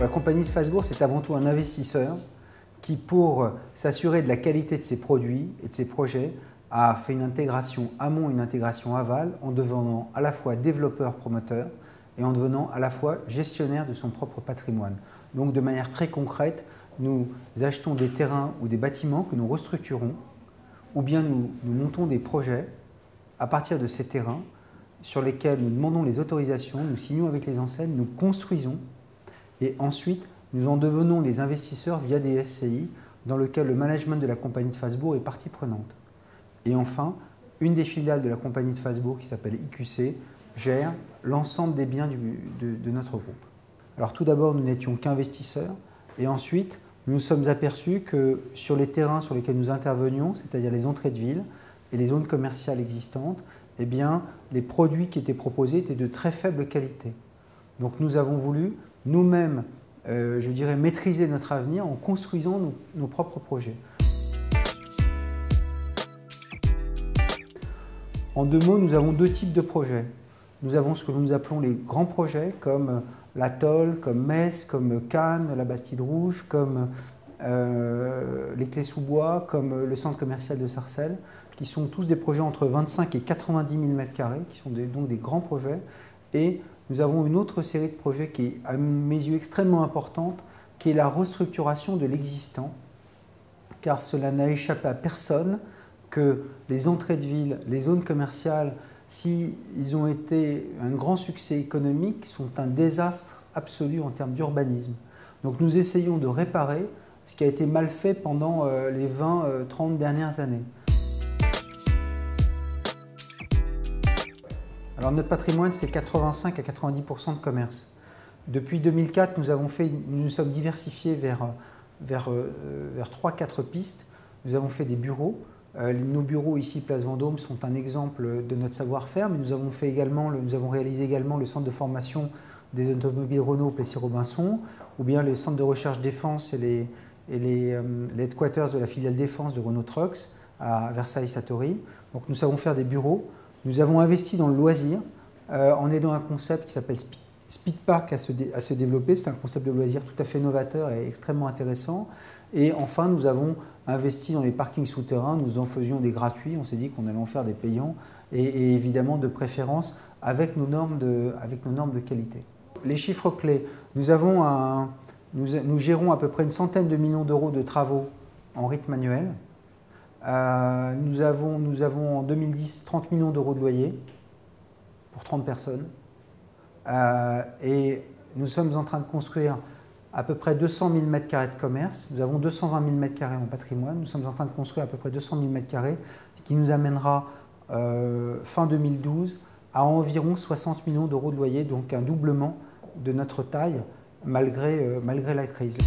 La compagnie Strasbourg, c'est avant tout un investisseur qui, pour s'assurer de la qualité de ses produits et de ses projets, a fait une intégration amont et une intégration aval en devenant à la fois développeur-promoteur et en devenant à la fois gestionnaire de son propre patrimoine. Donc de manière très concrète, nous achetons des terrains ou des bâtiments que nous restructurons ou bien nous montons des projets à partir de ces terrains sur lesquels nous demandons les autorisations, nous signons avec les enseignes, nous construisons et ensuite nous en devenons les investisseurs via des SCI dans lequel le management de la compagnie de Strasbourg est partie prenante. Et enfin, une des filiales de la compagnie de Strasbourg qui s'appelle IQC gère l'ensemble des biens de notre groupe. Alors tout d'abord, nous n'étions qu'investisseurs et ensuite, nous nous sommes aperçus que sur les terrains sur lesquels nous intervenions, c'est-à-dire les entrées de ville et les zones commerciales existantes, eh bien, les produits qui étaient proposés étaient de très faible qualité. Donc nous avons voulu nous-mêmes, je dirais, maîtriser notre avenir en construisant nos propres projets. En deux mots, nous avons deux types de projets. Nous avons ce que nous appelons les grands projets, comme l'Atoll, comme Metz, comme Cannes, la Bastide Rouge, comme les Clés-sous-Bois, comme le centre commercial de Sarcelles, qui sont tous des projets entre 25 et 90 000 m², qui sont donc des grands projets. Et nous avons une autre série de projets qui est, à mes yeux, extrêmement importante, qui est la restructuration de l'existant, car cela n'a échappé à personne que les entrées de ville, les zones commerciales, s'ils ont été un grand succès économique, sont un désastre absolu en termes d'urbanisme. Donc nous essayons de réparer ce qui a été mal fait pendant les 20-30 dernières années. Alors notre patrimoine, c'est 85 à 90% de commerce. Depuis 2004, nous nous sommes diversifiés vers 3-4 pistes. Nous avons fait des bureaux. Nos bureaux ici, Place Vendôme, sont un exemple de notre savoir-faire, mais nous avons réalisé également le centre de formation des automobiles Renault Plessis-Robinson, ou bien le centre de recherche défense et les headquarters de la filiale défense de Renault Trucks à Versailles-Satory. Donc nous savons faire des bureaux. Nous avons investi dans le loisir en aidant un concept qui s'appelle Speed Park à se développer. C'est un concept de loisir tout à fait novateur et extrêmement intéressant. Et enfin, nous avons investi dans les parkings souterrains. Nous en faisions des gratuits. On s'est dit qu'on allait en faire des payants et évidemment de préférence avec nos normes de qualité. Les chiffres clés. Nous gérons à peu près une centaine de millions d'euros de travaux en rythme manuel. Nous avons en 2010 30 millions d'euros de loyer pour 30 personnes et nous sommes en train de construire à peu près 200 000 m² de commerce. Nous avons 220 000 m² en patrimoine. Nous sommes en train de construire à peu près 200 000 m², ce qui nous amènera fin 2012 à environ 60 millions d'euros de loyer, donc un doublement de notre taille malgré la crise.